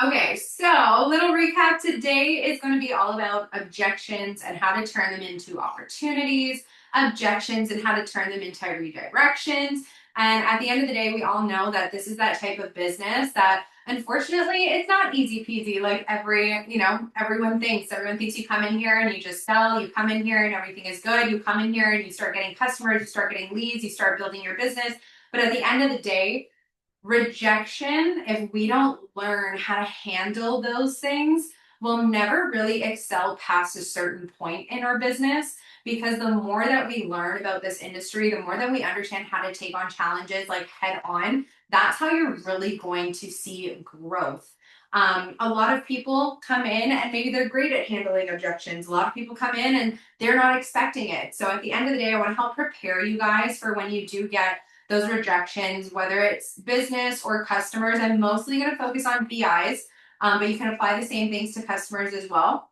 Okay, so little recap today is going to be all about objections and how to turn them into opportunities, objections and how to turn them into redirections. And at the end of the day, we all know that this is that type of business that unfortunately it's not easy peasy like everyone thinks you come in here and you just sell, you come in here and everything is good, you come in here and you start getting customers, you start getting leads, you start building your business. But at the end of the day, rejection, if we don't learn how to handle those things, we'll never really excel past a certain point in our business. Because the more that we learn about this industry, the more that we understand how to take on challenges like head on, that's how you're really going to see growth. A lot of people come in and maybe they're great at handling objections. A lot of people come in and they're not expecting it. So at the end of the day, I want to help prepare you guys for when you do get those rejections, whether it's business or customers. I'm mostly going to focus on BIs, but you can apply the same things to customers as well.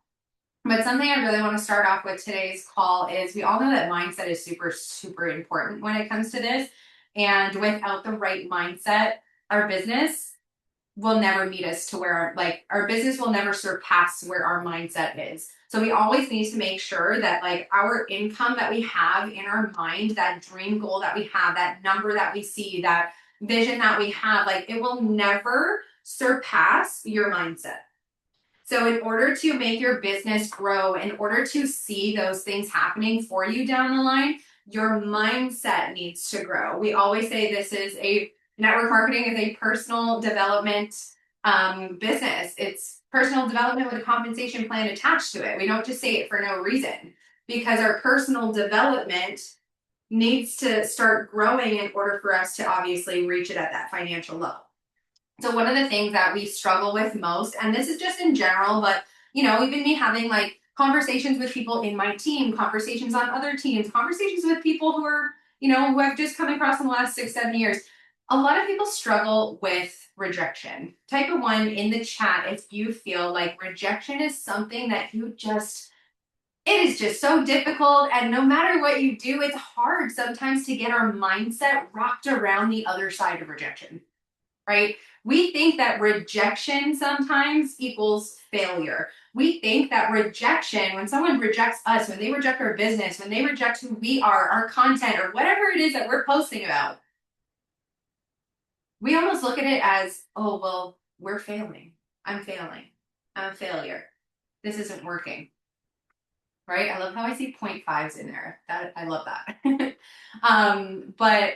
But something I really want to start off with today's call is we all know that mindset is super, super important when it comes to this. And without the right mindset, our business will never meet us to where our business will never surpass where our mindset is. So we always need to make sure that like our income that we have in our mind, that dream goal that we have, that number that we see, that vision that we have, like it will never surpass your mindset. So in order to make your business grow, in order to see those things happening for you down the line, your mindset needs to grow. We always say this is a network marketing is a personal development business. It's personal development with a compensation plan attached to it. We don't just say it for no reason because our personal development needs to start growing in order for us to obviously reach it at that financial level. So one of the things that we struggle with most, and this is just in general, but even me having like conversations with people in my team, conversations on other teams, conversations with people who are, who I've just come across in the last 6, 7 years. A lot of people struggle with rejection. Type a 1 in the chat if you feel like rejection is something that it is just so difficult. And no matter what you do, it's hard sometimes to get our mindset wrapped around the other side of rejection, right? We think that rejection sometimes equals failure. We think that rejection, when someone rejects us, when they reject our business, when they reject who we are, our content, or whatever it is that we're posting about, we almost look at it as, oh, well, we're failing. I'm failing. I'm a failure. This isn't working. Right? I love how I see 0.5s in there. I love that. But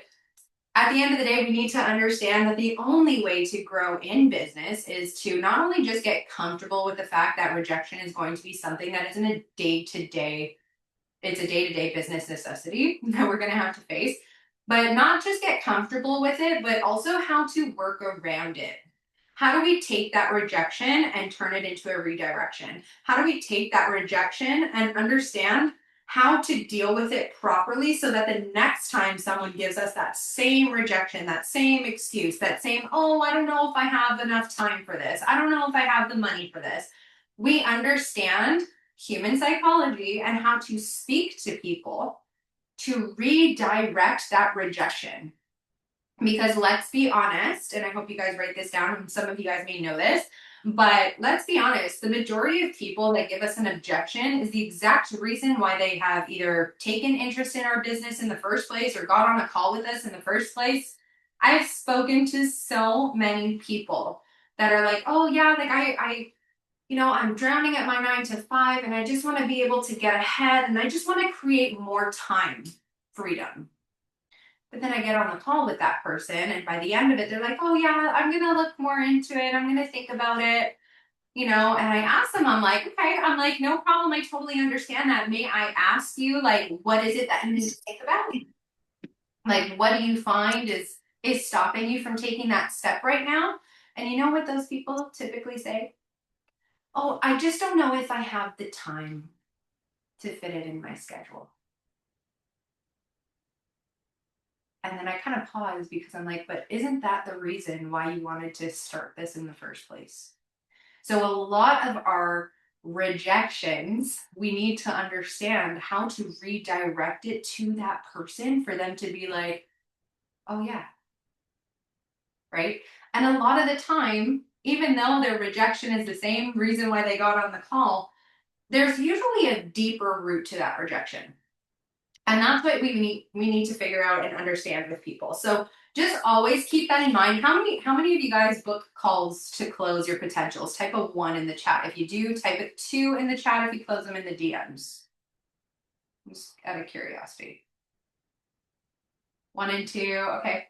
at the end of the day, we need to understand that the only way to grow in business is to not only just get comfortable with the fact that rejection is going to be something that isn't a day-to-day, it's a day-to-day business necessity that we're going to have to face, but not just get comfortable with it, but also how to work around it. How do we take that rejection and turn it into a redirection? How do we take that rejection and understand how to deal with it properly so that the next time someone gives us that same rejection, that same excuse, that same, oh, I don't know if I have enough time for this. I don't know if I have the money for this. We understand human psychology and how to speak to people to redirect that rejection. Because let's be honest, and I hope you guys write this down, and some of you guys may know this, but let's be honest, the majority of people that give us an objection is the exact reason why they have either taken interest in our business in the first place or got on a call with us in the first place. I've spoken to so many people that are like, oh yeah, like I'm drowning at my 9 to 5 and I just want to be able to get ahead and I just want to create more time freedom. But then I get on the call with that person, and by the end of it, they're like, oh, yeah, I'm going to look more into it. I'm going to think about it, and I ask them, I'm like, okay, I'm like, no problem. I totally understand that. May I ask you, like, what is it that you need to think about? Like, what do you find is stopping you from taking that step right now? And you know what those people typically say? Oh, I just don't know if I have the time to fit it in my schedule. And then I kind of pause because I'm like, but isn't that the reason why you wanted to start this in the first place? So a lot of our rejections, we need to understand how to redirect it to that person for them to be like, oh yeah, right? And a lot of the time, even though their rejection is the same reason why they got on the call, there's usually a deeper root to that rejection. And that's what we need to figure out and understand with people. So just always keep that in mind. How many of you guys book calls to close your potentials? Type a 1 in the chat. If you do, type a 2 in the chat if you close them in the DMs. Just out of curiosity. 1 and 2, okay.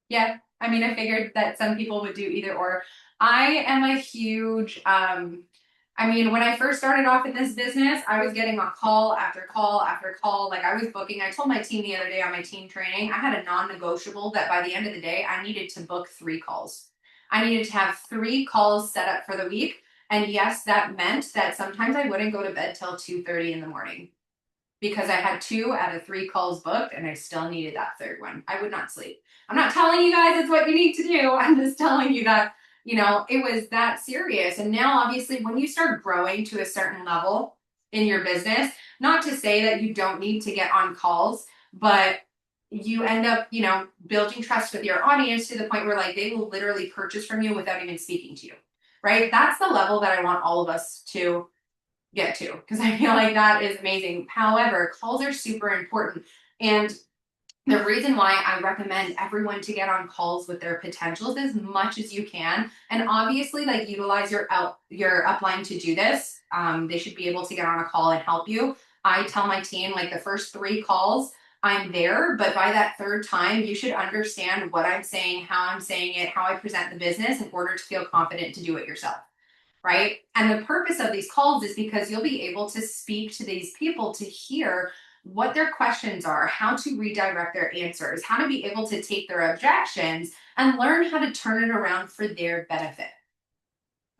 Yeah, I mean, I figured that some people would do either or. I am a huge, I mean, when I first started off in this business, I was getting a call after call after call. Like I was booking, I told my team the other day on my team training, I had a non-negotiable that by the end of the day, I needed to book 3 calls. I needed to have 3 calls set up for the week. And yes, that meant that sometimes I wouldn't go to bed till 2:30 in the morning because I had 2 out of 3 calls booked and I still needed that third one. I would not sleep. I'm not telling you guys it's what you need to do. I'm just telling you that, it was that serious. And now, obviously, when you start growing to a certain level in your business, not to say that you don't need to get on calls, but you end up, building trust with your audience to the point where like they will literally purchase from you without even speaking to you, right? That's the level that I want all of us to get to because I feel like that is amazing. However, calls are super important. And the reason why I recommend everyone to get on calls with their potentials as much as you can, and obviously like utilize your upline to do this. They should be able to get on a call and help you. I tell my team like the first 3 calls, I'm there, but by that 3rd time, you should understand what I'm saying, how I'm saying it, how I present the business in order to feel confident to do it yourself. Right? And the purpose of these calls is because you'll be able to speak to these people to hear what their questions are, how to redirect their answers, how to be able to take their objections and learn how to turn it around for their benefit.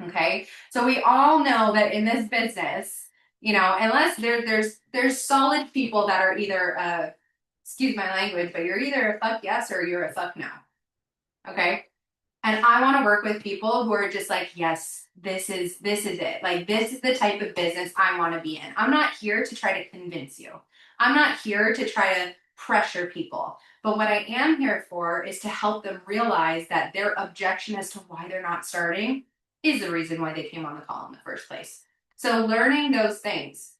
Okay? So we all know that in this business, unless there's solid people that are either excuse my language, but you're either a fuck yes or you're a fuck no. Okay? And I want to work with people who are just like, yes, this is it. Like, this is the type of business I want to be in. I'm not here to try to convince you. I'm not here to try to pressure people. But what I am here for is to help them realize that their objection as to why they're not starting is the reason why they came on the call in the first place. So learning those things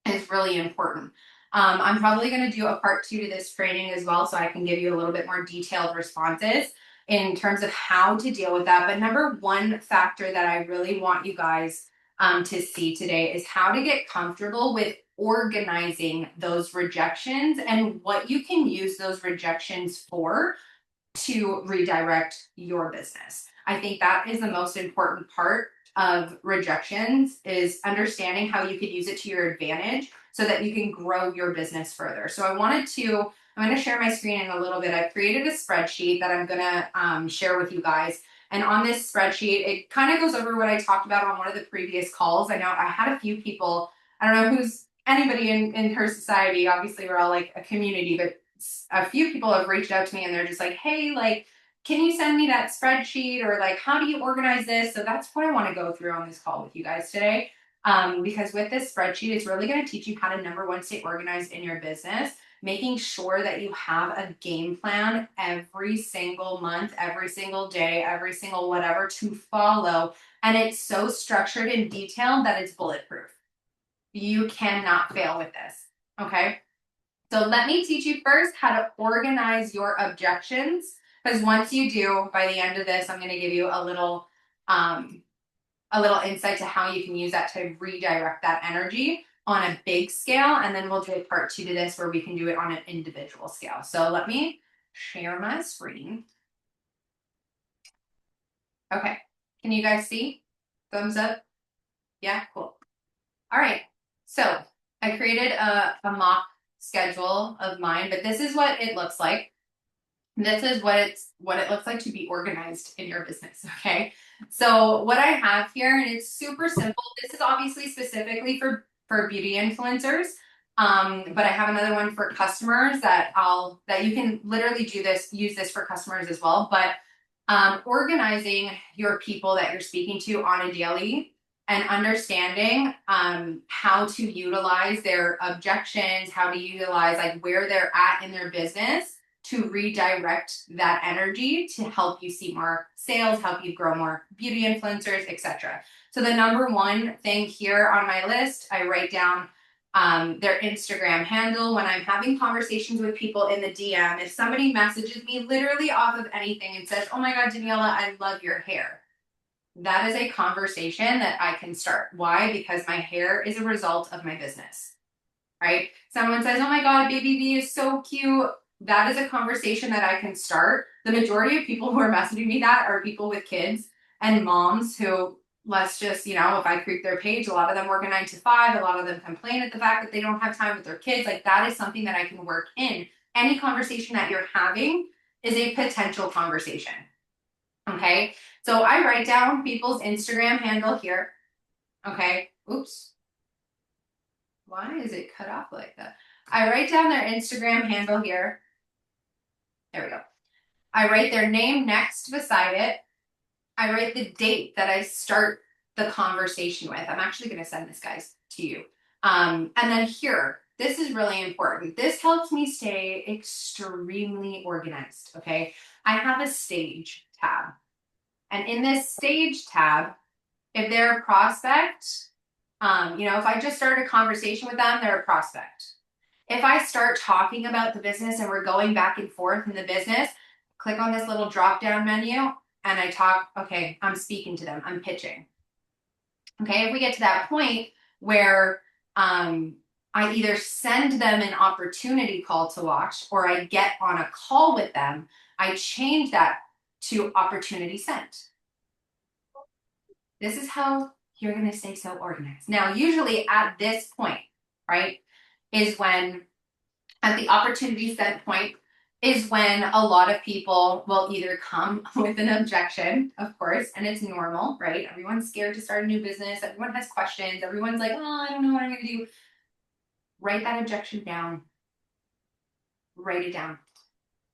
is really important. I'm probably going to do a part 2 to this training as well, so I can give you a little bit more detailed responses in terms of how to deal with that. But number 1 factor that I really want you guys to see today is how to get comfortable with organizing those rejections and what you can use those rejections for to redirect your business. I think that is the most important part of rejections is understanding how you could use it to your advantage so that you can grow your business further. So I'm going to share my screen in a little bit. I've created a spreadsheet that I'm going to share with you guys. And on this spreadsheet, it kind of goes over what I talked about on one of the previous calls. I know I had a few people, I don't know who's anybody in her society. Obviously, we're all like a community, but a few people have reached out to me and they're just like, hey, like, can you send me that spreadsheet or like, how do you organize this? So that's what I want to go through on this call with you guys today. Because with this spreadsheet, it's really going to teach you how to number 1, stay organized in your business, making sure that you have a game plan every single month, every single day, every single whatever to follow. And it's so structured and detailed that it's bulletproof. You cannot fail with this. Okay. So let me teach you first how to organize your objections. Because once you do, by the end of this, I'm going to give you a little insight to how you can use that to redirect that energy on a big scale. And then we'll do a part 2 to this where we can do it on an individual scale. So let me share my screen. Okay. Can you guys see? Thumbs up? Yeah, cool. All right. So I created a mock schedule of mine, but this is what it looks like. This is what it looks like to be organized in your business, okay? So what I have here, and it's super simple. This is obviously specifically for beauty influencers, but I have another one for customers that you can literally use this for customers as well. But organizing your people that you're speaking to on a daily and understanding how to utilize their objections, how to utilize like where they're at in their business to redirect that energy to help you see more sales, help you grow more beauty influencers, etc. So the number one thing here on my list, I write down their Instagram handle. When I'm having conversations with people in the DM, if somebody messages me literally off of anything and says, oh my God, Daniela, I love your hair. That is a conversation that I can start. Why? Because my hair is a result of my business, right? Someone says, oh my God, baby V is so cute. That is a conversation that I can start. The majority of people who are messaging me that are people with kids and moms who, let's just, if I creep their page, a lot of them work a 9 to 5. A lot of them complain at the fact that they don't have time with their kids. Like, that is something that I can work in. Any conversation that you're having is a potential conversation. Okay. So I write down people's Instagram handle here. Okay. Oops. Why is it cut off like that? I write down their Instagram handle here. There we go. I write their name next beside it. I write the date that I start the conversation with. I'm actually going to send this, guys, to you. And then here, this is really important. This helps me stay extremely organized, okay? I have a stage tab. And in this stage tab, if they're a prospect, if I just started a conversation with them, they're a prospect. If I start talking about the business and we're going back and forth in the business, click on this little drop down menu and I talk, okay, I'm speaking to them, I'm pitching. Okay, if we get to that point where I either send them an opportunity call to watch or I get on a call with them, I change that to opportunity sent. This is how you're going to stay so organized. Now, usually at this point, right, is when, at the opportunity sent point, is when a lot of people will either come with an objection, of course, and it's normal, right? Everyone's scared to start a new business. Everyone has questions. Everyone's like, oh, I don't know what I'm going to do. Write that objection down. Write it down.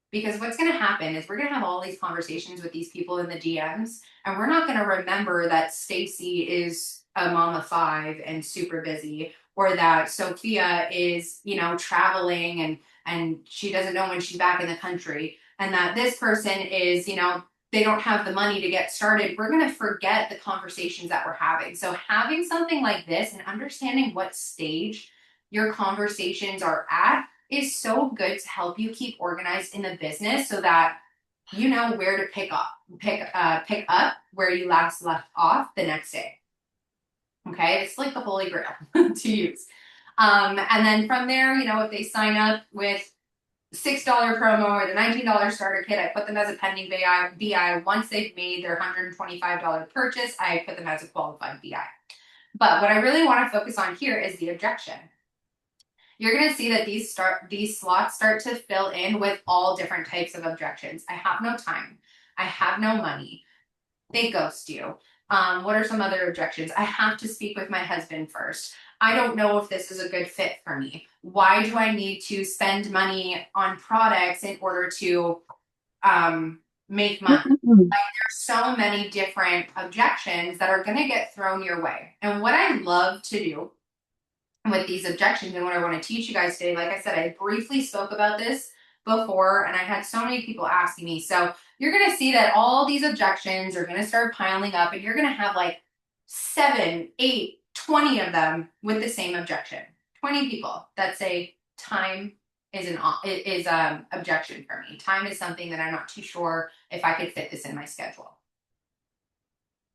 Because what's going to happen is we're going to have all these conversations with these people in the DMs, and we're not going to remember that Stacy is a mom of 5 and super busy, or that Sophia is, traveling and she doesn't know when she's back in the country, and that this person is, they don't have the money to get started. We're going to forget the conversations that we're having. So having something like this and understanding what stage your conversations are at is so good to help you keep organized in the business so that you know where to pick up where you last left off the next day. Okay, it's like the holy grail to use. And then from there, if they sign up with $6 promo or the $19 starter kit, I put them as a pending BI. Once they've made their $125 purchase, I put them as a qualified BI. But what I really want to focus on here is the objection. You're going to see that these slots start to fill in with all different types of objections. I have no time. I have no money. They ghost you. What are some other objections? I have to speak with my husband first. I don't know if this is a good fit for me. Why do I need to spend money on products in order to make money? Like, there's so many different objections that are going to get thrown your way. And what I love to do with these objections and what I want to teach you guys today, like I said, I briefly spoke about this before and I had so many people asking me. So you're going to see that all these objections are going to start piling up and you're going to have like 7, 8, 20 of them with the same objection. 20 people that say time is an objection for me. Time is something that I'm not too sure if I could fit this in my schedule.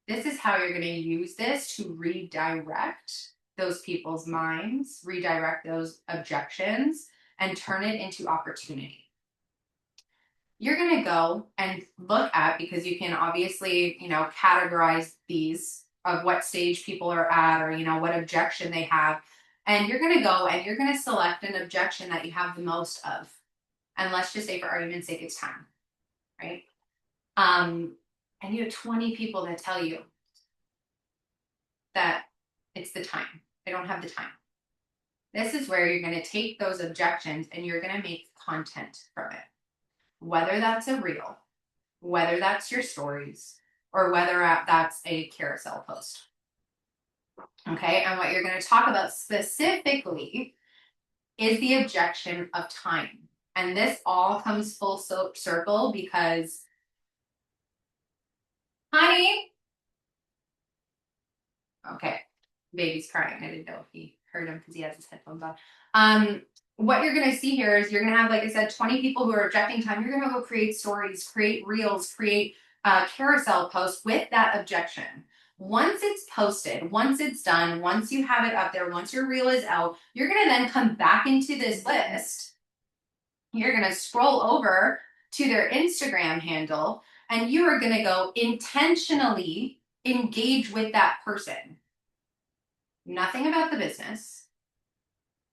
This is how you're going to use this to redirect those people's minds, redirect those objections, and turn it into opportunity. You're going to go and look at, because you can obviously, categorize these of what stage people are at or, what objection they have. And you're going to go and you're going to select an objection that you have the most of. And let's just say for argument's sake, it's time, right? And you have 20 people that tell you that it's the time. They don't have the time. This is where you're going to take those objections and you're going to make content from it. Whether that's a reel, whether that's your stories, or whether that's a carousel post. Okay, and what you're going to talk about specifically is the objection of time. And this all comes full circle because, honey, okay, baby's crying. I didn't know if he heard him because he has his headphones on. What you're going to see here is you're going to have, like I said, 20 people who are objecting time. You're going to go create stories, create reels, create carousel posts with that objection. Once it's posted, once it's done, once you have it up there, once your reel is out, you're going to then come back into this list. You're going to scroll over to their Instagram handle, and you are going to go intentionally engage with that person. Nothing about the business.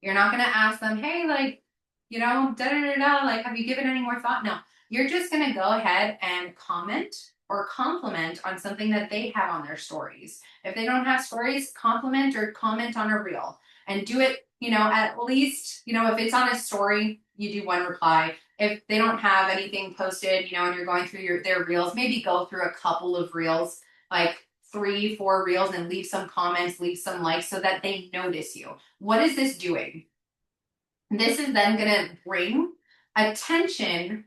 You're not going to ask them, hey, like, you know, da da da da, like, have you given any more thought? No, you're just going to go ahead and comment or compliment on something that they have on their stories. If they don't have stories, compliment or comment on a reel, and do it, you know, at least, you know, if it's on a story, you do one reply. If they don't have anything posted, you know, and you're going through their reels, maybe go through a couple of reels, like 3-4 reels, and leave some comments, leave some likes so that they notice you. What is this doing? This is then going to bring attention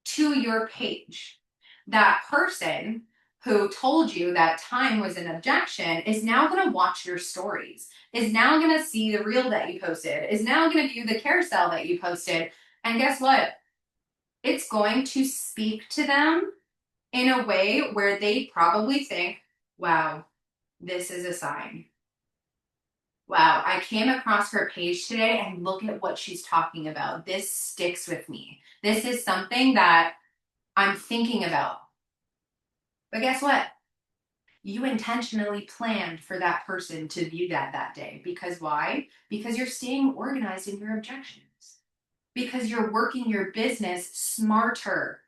to your page. That person who told you that time was an objection is now going to watch your stories, is now going to see the reel that you posted, is now going to view the carousel that you posted. And guess what? It's going to speak to them in a way where they probably think, wow, this is a sign. Wow, I came across her page today and look at what she's talking about. This sticks with me. This is something that I'm thinking about. But guess what? You intentionally planned for that person to view that day. Because why? Because you're staying organized in your objections. Because you're working your business smarter,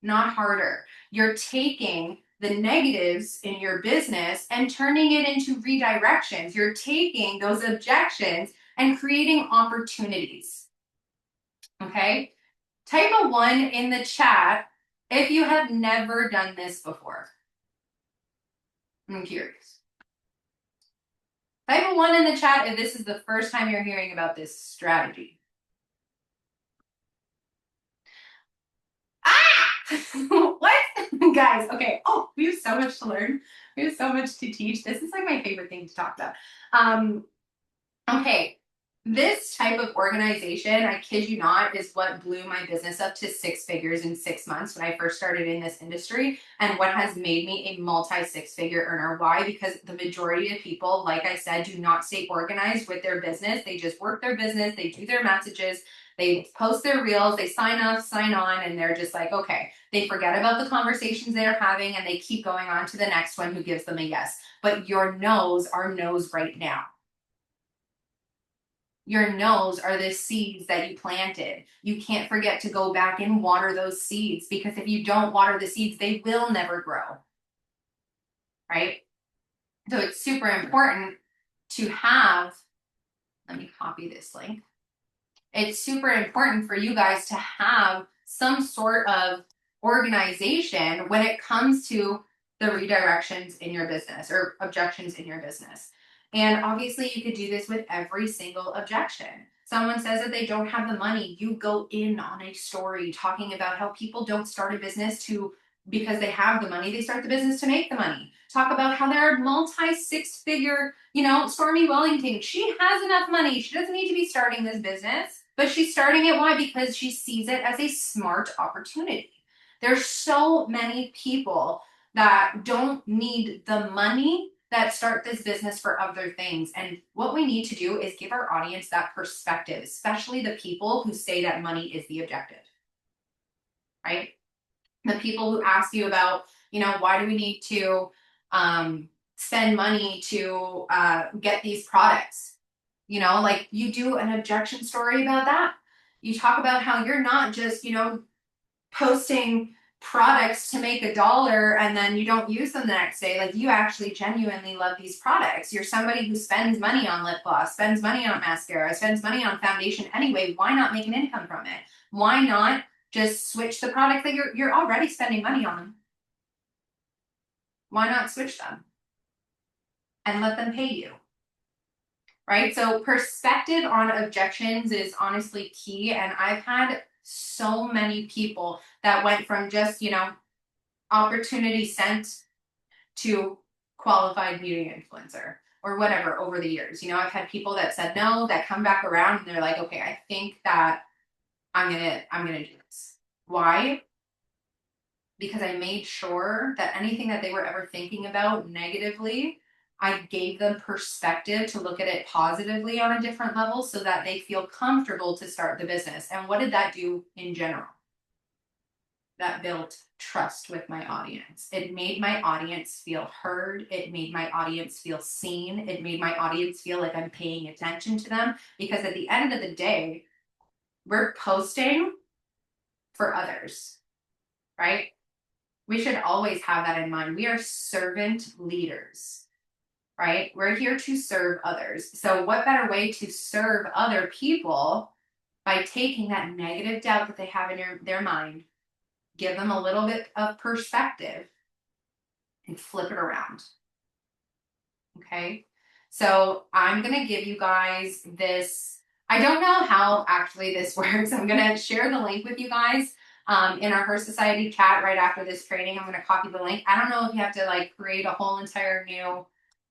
not harder. You're taking the negatives in your business and turning it into redirections. You're taking those objections and creating opportunities. Okay? Type a 1 in the chat if you have never done this before. I'm curious. Type a 1 in the chat if this is the first time you're hearing about this strategy. What? Guys, okay. Oh, we have so much to learn. We have so much to teach. This is like my favorite thing to talk about. Okay. This type of organization, I kid you not, is what blew my business up to 6 figures in 6 months when I first started in this industry, and what has made me a multi-6-figure earner. Why? Because the majority of people, like I said, do not stay organized with their business. They just work their business, they do their messages, they post their reels, they sign up, sign on, and they're just like, okay. They forget about the conversations they're having and they keep going on to the next one who gives them a yes. But your no's are no's right now. Your no's are the seeds that you planted. You can't forget to go back and water those seeds, because if you don't water the seeds, they will never grow. Right? So it's super important to have, let me copy this link. It's super important for you guys to have some sort of organization when it comes to the redirections in your business or objections in your business. And obviously you could do this with every single objection. Someone says that they don't have the money, you go in on a story talking about how people don't start a business because they have the money, they start the business to make the money. Talk about how they're multi-6-figure, you know, Stormy Wellington, she has enough money, she doesn't need to be starting this business, but she's starting it. Why? Because she sees it as a smart opportunity. There's so many people that don't need the money that start this business for other things. And what we need to do is give our audience that perspective, especially the people who say that money is the objective, right? The people who ask you about, you know, why do we need to spend money to get these products? You know, like, you do an objection story about that. You talk about how you're not just, you know, posting products to make $1 and then you don't use them the next day. Like, you actually genuinely love these products. You're somebody who spends money on lip gloss, spends money on mascara, spends money on foundation anyway. Why not make an income from it? Why not just switch the product that you're already spending money on? Why not switch them and let them pay you? Right? So perspective on objections is honestly key. And I've had so many people that went from just, opportunity sent to qualified beauty influencer or whatever over the years. I've had people that said no, that come back around and they're like, okay, I think that I'm gonna do this. Why? Because I made sure that anything that they were ever thinking about negatively, I gave them perspective to look at it positively on a different level so that they feel comfortable to start the business. And what did that do in general? That built trust with my audience. It made my audience feel heard. It made my audience feel seen. It made my audience feel like I'm paying attention to them, because at the end of the day, we're posting for others, right? We should always have that in mind. We are servant leaders, right? We're here to serve others. So what better way to serve other people by taking that negative doubt that they have in their mind, give them a little bit of perspective, and flip it around. Okay? So I'm going to give you guys this. I don't know how actually this works. I'm going to share the link with you guys in our Her Society chat right after this training. I'm going to copy the link. I don't know if you have to like create a whole entire new,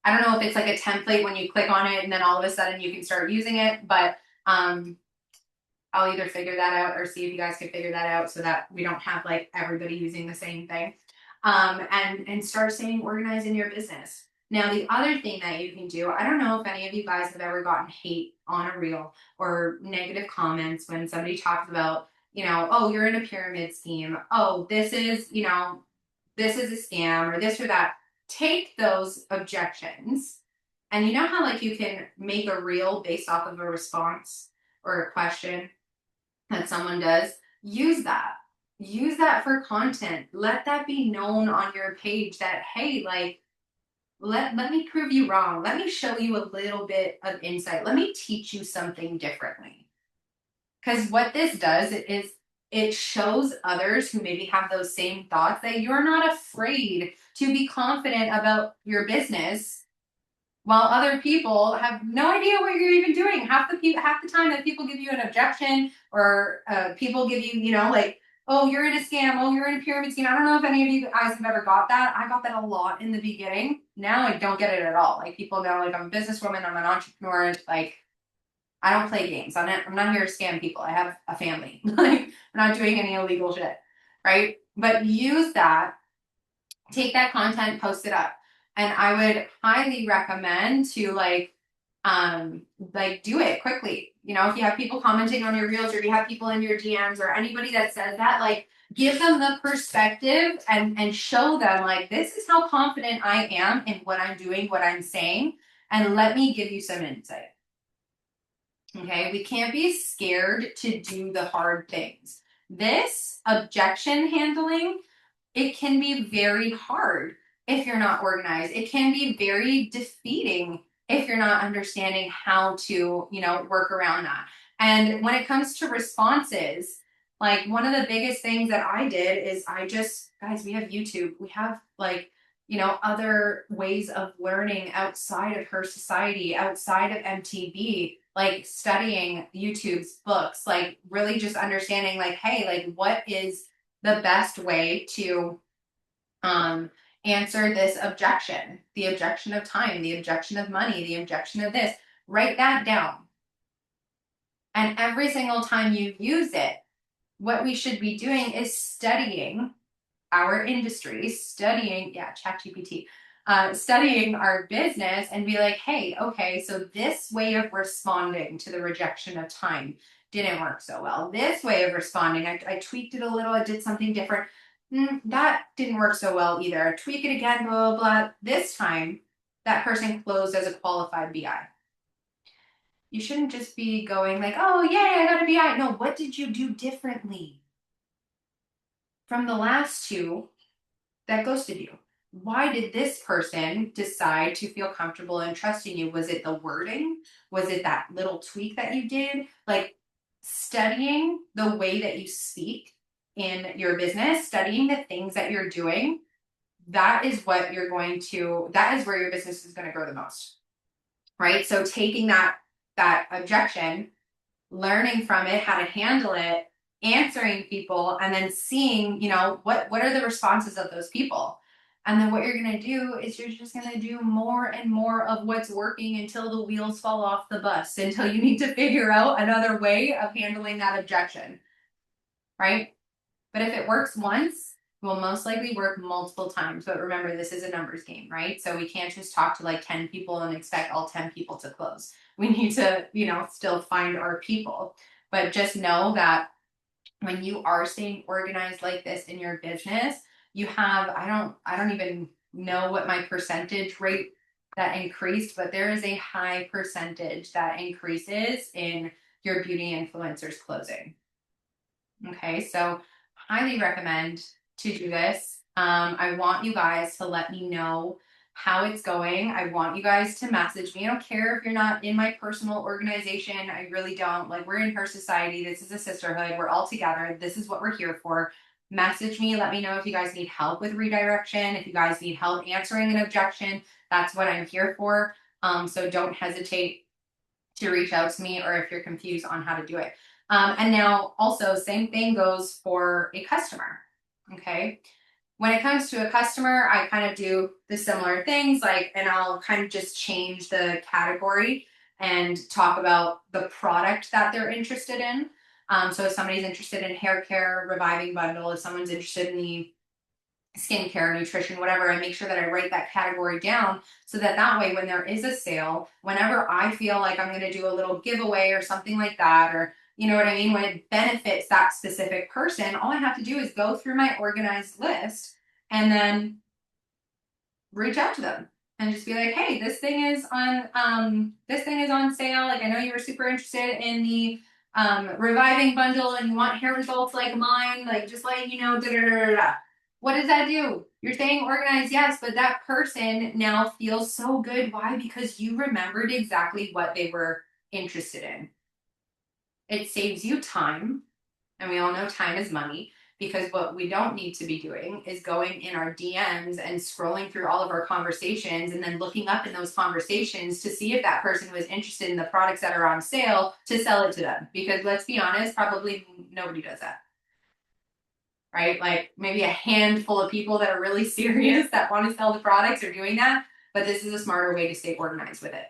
I don't know if it's like a template when you click on it and then all of a sudden you can start using it, but I'll either figure that out or see if you guys can figure that out so that we don't have like everybody using the same thing. And start staying organized in your business. Now, the other thing that you can do, I don't know if any of you guys have ever gotten hate on a reel or negative comments when somebody talks about, oh, you're in a pyramid scheme. Oh, this is a scam or this or that. Take those objections. And you know how like you can make a reel based off of a response or a question that someone does? Use that for content. Let that be known on your page that, hey, like, let me prove you wrong. Let me show you a little bit of insight. Let me teach you something differently. Because what this does is it shows others who maybe have those same thoughts that you're not afraid to be confident about your business, while other people have no idea what you're even doing. Half the time that people give you an objection or people give you, like, oh, you're in a scam. Oh, you're in a pyramid scheme. I don't know if any of you guys have ever got that. I got that a lot in the beginning. Now I don't get it at all. Like people know, like I'm a businesswoman. I'm an entrepreneur. Like I don't play games. I'm not here to scam people. I have a family. Like I'm not doing any illegal shit, right? But use that. Take that content, post it up. And I would highly recommend to like do it quickly. If you have people commenting on your reels or you have people in your DMs or anybody that says that, like give them the perspective and show them like, this is how confident I am in what I'm doing, what I'm saying, and let me give you some insight. Okay, we can't be scared to do the hard things. This objection handling, it can be very hard if you're not organized. It can be very defeating if you're not understanding how to, work around that. And when it comes to responses, like one of the biggest things that I did is guys, we have YouTube. We have like, other ways of learning outside of Her Society, outside of MTB, like studying YouTube's books, like really just understanding like, hey, like what is the best way to answer this objection, the objection of time, the objection of money, the objection of this. Write that down. And every single time you use it, what we should be doing is studying our industry, studying our business and be like, hey, okay, so this way of responding to the rejection of time didn't work so well. This way of responding, I tweaked it a little, I did something different. That didn't work so well either. Tweak it again, blah, blah, blah. This time, that person closed as a qualified BI. You shouldn't just be going like, oh, yay, I got a BI. No, what did you do differently from the last two that ghosted you? Why did this person decide to feel comfortable and trusting you? Was it the wording? Was it that little tweak that you did? Like studying the way that you speak in your business, studying the things that you're doing, that is where your business is going to grow the most, right? So taking that objection, learning from it, how to handle it, answering people and then seeing, what are the responses of those people. And then what you're going to do is you're just going to do more and more of what's working until the wheels fall off the bus, until you need to figure out another way of handling that objection, right? But if it works once, it will most likely work multiple times. But remember, this is a numbers game, right? So we can't just talk to like 10 people and expect all 10 people to close. We need to, still find our people. But just know that when you are staying organized like this in your business, you have, I don't even know what my percentage rate that increased, but there is a high percentage that increases in your beauty influencers closing. Okay, so highly recommend to do this. I want you guys to let me know how it's going. I want you guys to message me. I don't care if you're not in my personal organization. I really don't. Like, we're in her society. This is a sisterhood. We're all together. This is what we're here for. Message me. Let me know if you guys need help with redirection. If you guys need help answering an objection, that's what I'm here for. So don't hesitate to reach out to me, or if you're confused on how to do it. And now also, same thing goes for a customer. Okay. When it comes to a customer, I kind of do the similar things, and I'll kind of just change the category and talk about the product that they're interested in. So if somebody's interested in hair care, reviving bundle, if someone's interested in the skincare, nutrition, whatever, I make sure that I write that category down so that way when there is a sale, whenever I feel like I'm going to do a little giveaway or something like that, or you know what I mean, when it benefits that specific person, all I have to do is go through my organized list and then reach out to them and just be like, hey, this thing is on sale. Like, I know you were super interested in the reviving bundle and you want hair results like mine, like just letting you know, da da da da da. What does that do? You're staying organized, yes, but that person now feels so good. Why? Because you remembered exactly what they were interested in. It saves you time, and we all know time is money, because what we don't need to be doing is going in our DMs and scrolling through all of our conversations and then looking up in those conversations to see if that person was interested in the products that are on sale to sell it to them. Because let's be honest, probably nobody does that. Right? Like, maybe a handful of people that are really serious that want to sell the products are doing that, but this is a smarter way to stay organized with it.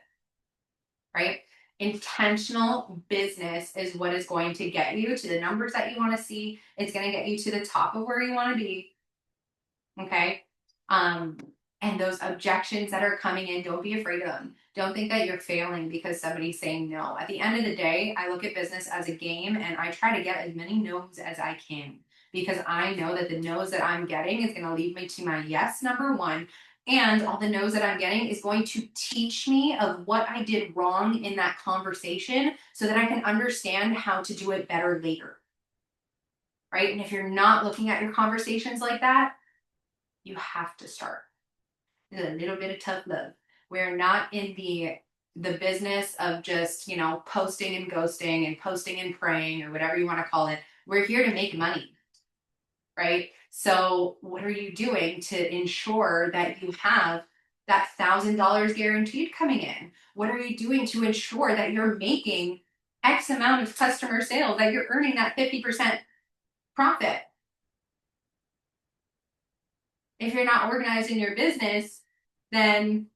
Right? Intentional business is what is going to get you to the numbers that you want to see. It's going to get you to the top of where you want to be. Okay. And those objections that are coming in, don't be afraid of them. Don't think that you're failing because somebody's saying no. At the end of the day, I look at business as a game, and I try to get as many no's as I can, because I know that the no's that I'm getting is going to lead me to my yes, number one. And all the no's that I'm getting is going to teach me of what I did wrong in that conversation so that I can understand how to do it better later. Right? And if you're not looking at your conversations like that, you have to start. It's a little bit of tough love. We're not in the business of just, posting and ghosting and posting and praying, or whatever you want to call it. We're here to make money. Right? So what are you doing to ensure that you have that $1,000 guaranteed coming in? What are you doing to ensure that you're making X amount of customer sales, that you're earning that 50% profit? If you're not organized in your business, then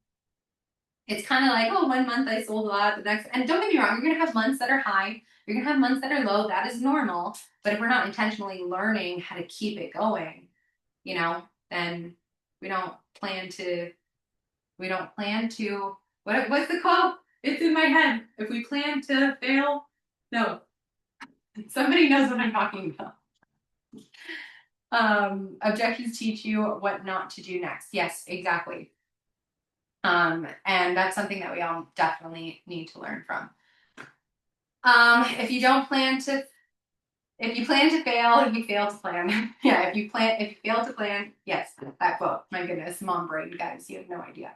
it's kind of like, oh, 1 month I sold a lot, the next, and don't get me wrong, you're going to have months that are high, you're going to have months that are low. That is normal. But if we're not intentionally learning how to keep it going, then we don't plan to, what's the quote? It's in my head. If we plan to fail, no. Somebody knows what I'm talking about. Objections teach you what not to do next. Yes, exactly. And that's something that we all definitely need to learn from. If you plan to fail, you fail to plan. Yeah, if you fail to plan, yes, that quote. My goodness, mom brain, guys, you have no idea.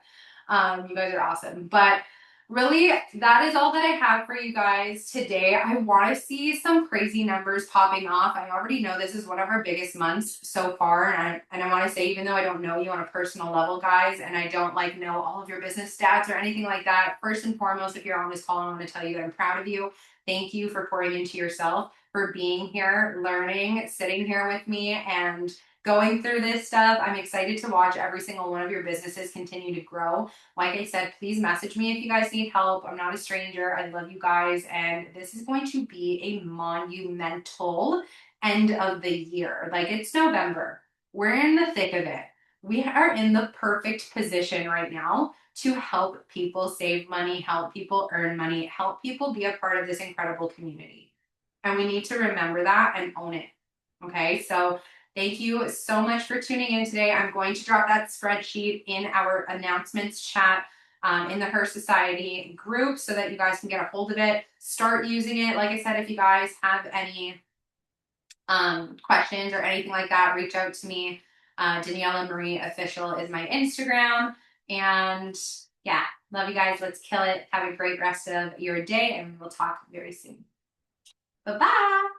You guys are awesome. But really, that is all that I have for you guys today. I want to see some crazy numbers popping off. I already know this is one of our biggest months so far. And I want to say, even though I don't know you on a personal level, guys, and I don't like know all of your business stats or anything like that, first and foremost, if you're on this call, I want to tell you that I'm proud of you. Thank you for pouring into yourself, for being here, learning, sitting here with me, and going through this stuff. I'm excited to watch every single one of your businesses continue to grow. Like I said, please message me if you guys need help. I'm not a stranger. I love you guys. And this is going to be a monumental end of the year. Like, it's November. We're in the thick of it. We are in the perfect position right now to help people save money, help people earn money, help people be a part of this incredible community. And we need to remember that and own it. Okay, so thank you so much for tuning in today. I'm going to drop that spreadsheet in our announcements chat in the Her Society group so that you guys can get a hold of it. Start using it. Like I said, if you guys have any questions or anything like that, reach out to me. Daniela Marie Official is my Instagram. And yeah, love you guys. Let's kill it. Have a great rest of your day, and we'll talk very soon. Bye-bye.